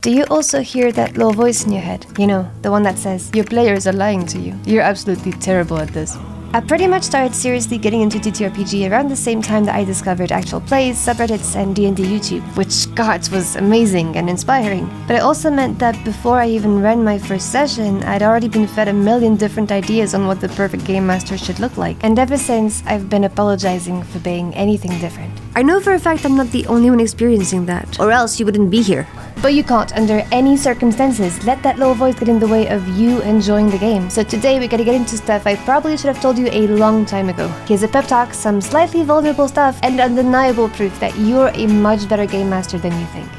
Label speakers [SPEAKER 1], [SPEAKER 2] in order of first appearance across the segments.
[SPEAKER 1] Do you also hear that little voice in your head? You know, the one that says, your players are lying to you. You're absolutely terrible at this. I pretty much started seriously getting into TTRPG around the same time that I discovered actual plays, subreddits, and D&D YouTube, which, God, was amazing and inspiring. But it also meant that before I even ran my first session, I'd already been fed a million different ideas on what the perfect game master should look like. And ever since, I've been apologizing for being anything different.
[SPEAKER 2] I know for a fact I'm not the only one experiencing that, or else you wouldn't be here.
[SPEAKER 1] But you can't, under any circumstances, let that little voice get in the way of you enjoying the game. So today we gotta get into stuff I probably should have told you a long time ago. Here's a pep talk, some slightly vulnerable stuff, and undeniable proof that you're a much better game master than you think.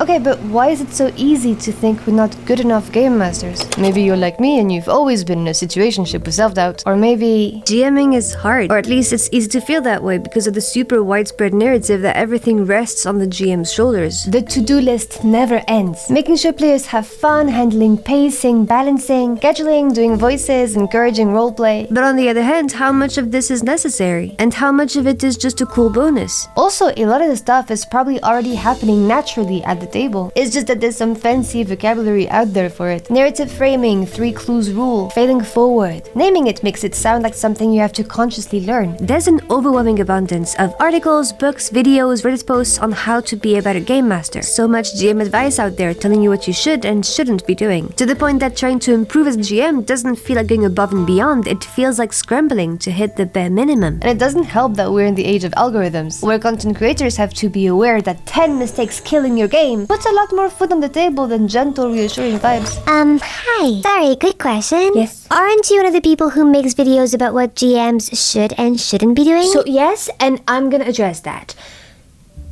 [SPEAKER 1] Okay, but why is it so easy to think we're not good enough game masters? Maybe you're like me and you've always been in a situationship with self-doubt. Or maybe
[SPEAKER 2] GMing is hard, or at least it's easy to feel that way because of the super widespread narrative that everything rests on the GM's shoulders.
[SPEAKER 1] The to-do list never ends, making sure players have fun, handling pacing, balancing, scheduling, doing voices, encouraging roleplay.
[SPEAKER 2] But on the other hand, how much of this is necessary? And how much of it is just a cool bonus?
[SPEAKER 1] Also, a lot of the stuff is probably already happening naturally at the table. It's just that there's some fancy vocabulary out there for it. Narrative framing, 3 clues rule, failing forward. Naming it makes it sound like something you have to consciously learn.
[SPEAKER 2] There's an overwhelming abundance of articles, books, videos, Reddit posts on how to be a better game master. So much GM advice out there telling you what you should and shouldn't be doing. To the point that trying to improve as a GM doesn't feel like going above and beyond, it feels like scrambling to hit the bare minimum.
[SPEAKER 1] And it doesn't help that we're in the age of algorithms, where content creators have to be aware that 10 mistakes killing your game puts a lot more food on the table than gentle, reassuring vibes.
[SPEAKER 3] Hi. Sorry, quick question.
[SPEAKER 1] Yes.
[SPEAKER 3] Aren't you one of the people who makes videos about what GMs should and shouldn't be doing?
[SPEAKER 2] So yes, and I'm gonna address that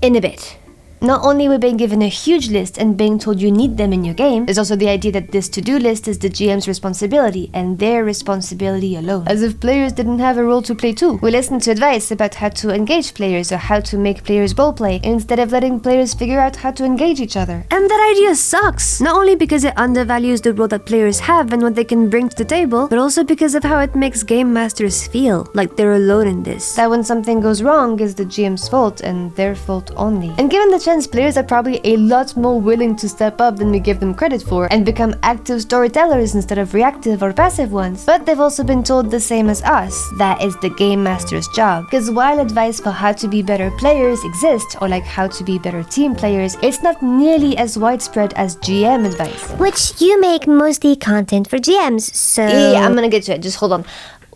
[SPEAKER 2] in a bit.
[SPEAKER 1] Not only we're being given a huge list and being told you need them in your game, there's also the idea that this to-do list is the GM's responsibility and their responsibility alone. As if players didn't have a role to play too. We listen to advice about how to engage players or how to make players roleplay instead of letting players figure out how to engage each other.
[SPEAKER 2] And that idea sucks! Not only because it undervalues the role that players have and what they can bring to the table, but also because of how it makes game masters feel like they're alone in this.
[SPEAKER 1] That when something goes wrong is the GM's fault and their fault only. And given the players are probably a lot more willing to step up than we give them credit for and become active storytellers instead of reactive or passive ones. But they've also been told the same as us, that is the game master's job. Because while advice for how to be better players exists, or like how to be better team players, it's not nearly as widespread as GM advice.
[SPEAKER 3] Which you make mostly content for GMs, so...
[SPEAKER 1] Yeah, I'm gonna get to it, just hold on.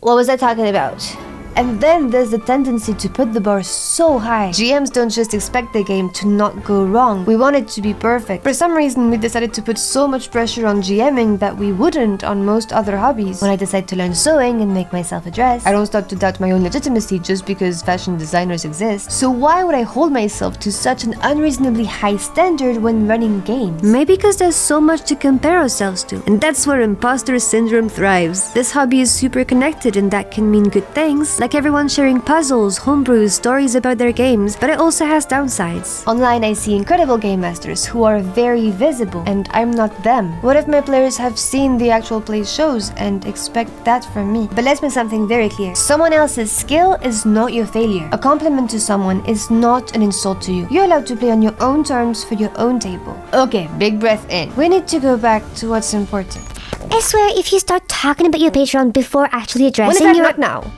[SPEAKER 1] What was I talking about? And then there's the tendency to put the bar so high. GMs don't just expect the game to not go wrong. We want it to be perfect. For some reason, we decided to put so much pressure on GMing that we wouldn't on most other hobbies. When I decide to learn sewing and make myself a dress, I don't start to doubt my own legitimacy just because fashion designers exist. So why would I hold myself to such an unreasonably high standard when running games?
[SPEAKER 2] Maybe because there's so much to compare ourselves to. And that's where imposter syndrome thrives. This hobby is super connected and that can mean good things, like everyone sharing puzzles, homebrews, stories about their games, but it also has downsides.
[SPEAKER 1] Online I see incredible game masters who are very visible, and I'm not them. What if my players have seen the actual play shows and expect that from me? But let's make something very clear. Someone else's skill is not your failure. A compliment to someone is not an insult to you. You're allowed to play on your own terms for your own table. Okay, big breath in. We need to go back to what's important.
[SPEAKER 3] I swear, if you start talking about your Patreon before actually addressing
[SPEAKER 1] What if
[SPEAKER 3] your...
[SPEAKER 1] not now?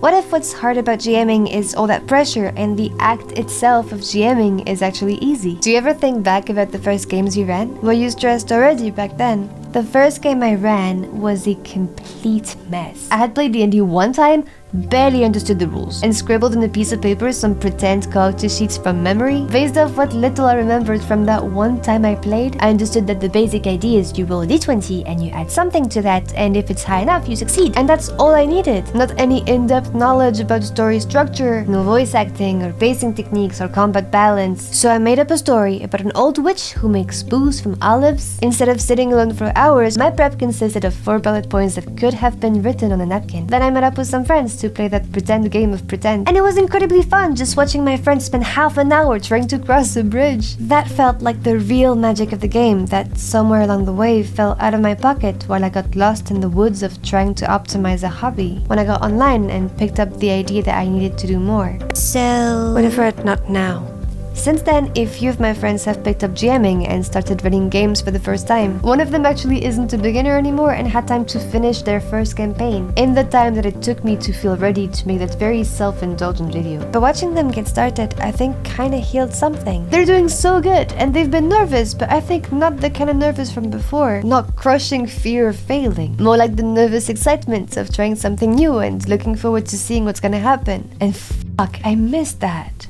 [SPEAKER 1] What if what's hard about GMing is all that pressure and the act itself of GMing is actually easy? Do you ever think back about the first games you ran? Were you stressed already back then? The first game I ran was a complete mess. I had played D&D one time, barely understood the rules, and scribbled on a piece of paper some pretend character sheets from memory. Based off what little I remembered from that one time I played, I understood that the basic idea is you roll a d20 and you add something to that, and if it's high enough, you succeed. And that's all I needed. Not any in-depth knowledge about story structure, no voice acting or pacing techniques or combat balance. So I made up a story about an old witch who makes booze from olives. Instead of sitting alone for hours, my prep consisted of 4 bullet points that could have been written on a napkin. Then I met up with some friends to play that pretend game of pretend. And it was incredibly fun just watching my friends spend half an hour trying to cross a bridge. That felt like the real magic of the game that somewhere along the way fell out of my pocket while I got lost in the woods of trying to optimize a hobby. When I got online and picked up the idea that I needed to do more.
[SPEAKER 3] So...
[SPEAKER 2] Whatever, not now.
[SPEAKER 1] Since then, a few of my friends have picked up GMing and started running games for the first time. One of them actually isn't a beginner anymore and had time to finish their first campaign in the time that it took me to feel ready to make that very self-indulgent video. But watching them get started, I think kinda healed something. They're doing so good and they've been nervous, but I think not the kind of nervous from before. Not crushing fear of failing. More like the nervous excitement of trying something new and looking forward to seeing what's gonna happen. And fuck, I missed that.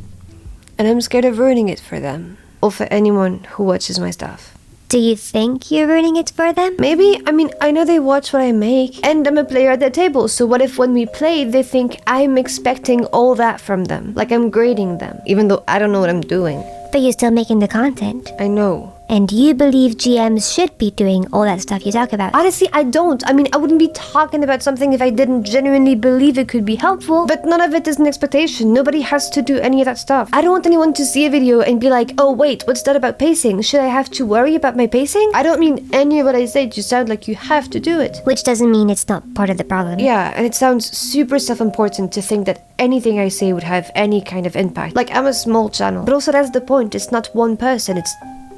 [SPEAKER 2] And I'm scared of ruining it for them. Or for anyone who watches my stuff.
[SPEAKER 3] Do you think you're ruining it for them?
[SPEAKER 2] Maybe. I mean, I know they watch what I make. And I'm a player at their table. So what if when we play, they think I'm expecting all that from them? Like I'm grading them. Even though I don't know what I'm doing.
[SPEAKER 3] But you're still making the content.
[SPEAKER 2] I know.
[SPEAKER 3] And you believe GMs should be doing all that stuff you talk about.
[SPEAKER 1] Honestly, I don't. I mean, I wouldn't be talking about something if I didn't genuinely believe it could be helpful. But none of it is an expectation. Nobody has to do any of that stuff. I don't want anyone to see a video and be like, oh wait, what's that about pacing? Should I have to worry about my pacing? I don't mean any of what I say to sound like you have to do it.
[SPEAKER 3] Which doesn't mean it's not part of the problem.
[SPEAKER 2] Yeah, and it sounds super self-important to think that anything I say would have any kind of impact. Like, I'm a small channel. But also that's the point. It's not one person. It's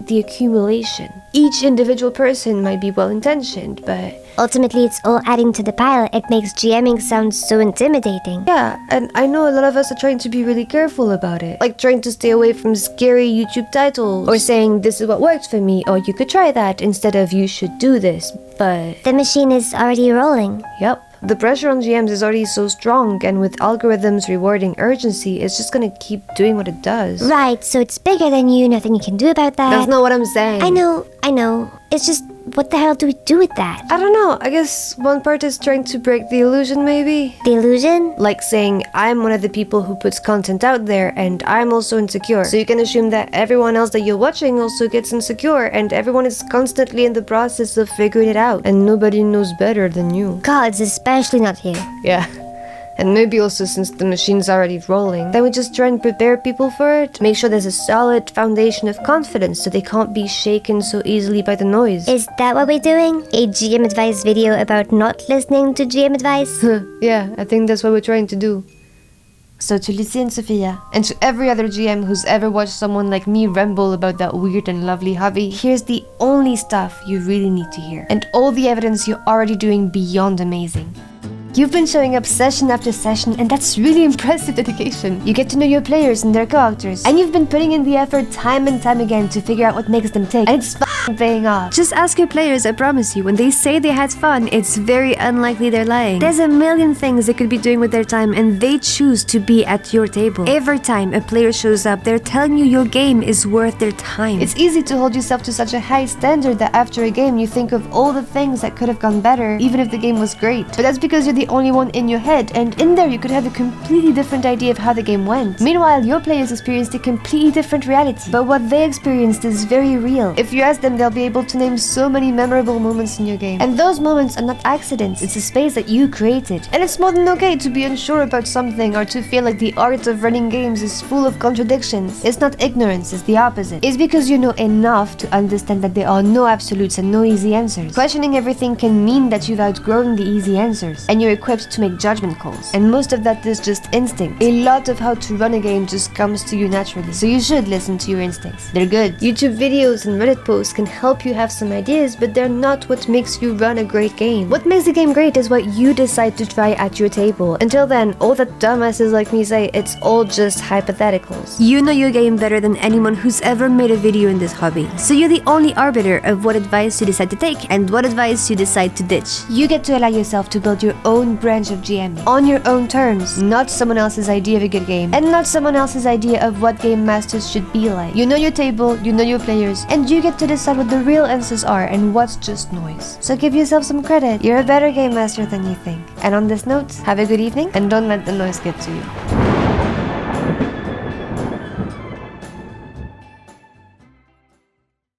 [SPEAKER 2] the accumulation. Each individual person might be well-intentioned, but
[SPEAKER 3] ultimately it's all adding to the pile. It makes GMing sound so intimidating.
[SPEAKER 2] yeah, and I know a lot of us are trying to be really careful about it. Like trying to stay away from scary YouTube titles, or saying this is what works for me, or you could try that, instead of you should do this, but...
[SPEAKER 3] The machine is already rolling.
[SPEAKER 2] Yep. The pressure on GMs is already so strong, and with algorithms rewarding urgency, it's just gonna keep doing what it does.
[SPEAKER 3] Right, so it's bigger than you, nothing you can do about that.
[SPEAKER 2] That's not what I'm saying.
[SPEAKER 3] I know. It's just, what the hell do we do with that?
[SPEAKER 2] I don't know. I guess one part is trying to break the illusion, maybe?
[SPEAKER 3] The illusion?
[SPEAKER 2] Like saying, I'm one of the people who puts content out there, and I'm also insecure. So you can assume that everyone else that you're watching also gets insecure, and everyone is constantly in the process of figuring it out, and nobody knows better than you.
[SPEAKER 3] Gods, especially not you.
[SPEAKER 2] Yeah. And maybe also since the machine's already rolling, then we just try and prepare people for it. Make sure there's a solid foundation of confidence so they can't be shaken so easily by the noise.
[SPEAKER 3] Is that what we're doing? A GM advice video about not listening to GM advice?
[SPEAKER 2] Yeah, I think that's what we're trying to do.
[SPEAKER 1] So to Lucy and Sophia, and to every other GM who's ever watched someone like me ramble about that weird and lovely hobby, here's the only stuff you really need to hear. And all the evidence you're already doing beyond amazing. You've been showing up session after session, and that's really impressive dedication. You get to know your players and their characters, and you've been putting in the effort time and time again to figure out what makes them tick, and it's f***ing paying off.
[SPEAKER 2] Just ask your players, I promise you. When they say they had fun, it's very unlikely they're lying. There's a million things they could be doing with their time, and they choose to be at your table. Every time a player shows up, they're telling you your game is worth their time.
[SPEAKER 1] It's easy to hold yourself to such a high standard that after a game you think of all the things that could have gone better, even if the game was great. But that's because you're the only one in your head, and in there you could have a completely different idea of how the game went. Meanwhile, your players experienced a completely different reality, but what they experienced is very real. If you ask them, they'll be able to name so many memorable moments in your game. And those moments are not accidents, it's a space that you created. And it's more than okay to be unsure about something or to feel like the art of running games is full of contradictions. It's not ignorance, it's the opposite. It's because you know enough to understand that there are no absolutes and no easy answers. Questioning everything can mean that you've outgrown the easy answers, and you're equipped to make judgment calls. And most of that is just instinct. A lot of how to run a game just comes to you naturally, so you should listen to your instincts. They're good. YouTube videos and Reddit posts can help you have some ideas, but they're not what makes you run a great game. What makes a game great is what you decide to try at your table. Until then, all that dumbasses like me say, it's all just hypotheticals.
[SPEAKER 2] You know your game better than anyone who's ever made a video in this hobby, so you're the only arbiter of what advice you decide to take and what advice you decide to ditch.
[SPEAKER 1] You get to allow yourself to build your own branch of GMing on your own terms, not someone else's idea of a good game, and not someone else's idea of what game masters should be like. You know your table, you know your players, and you get to decide what the real answers are and what's just noise. So give yourself some credit. You're a better game master than you think. And on this note, have a good evening, and don't let the noise get to you.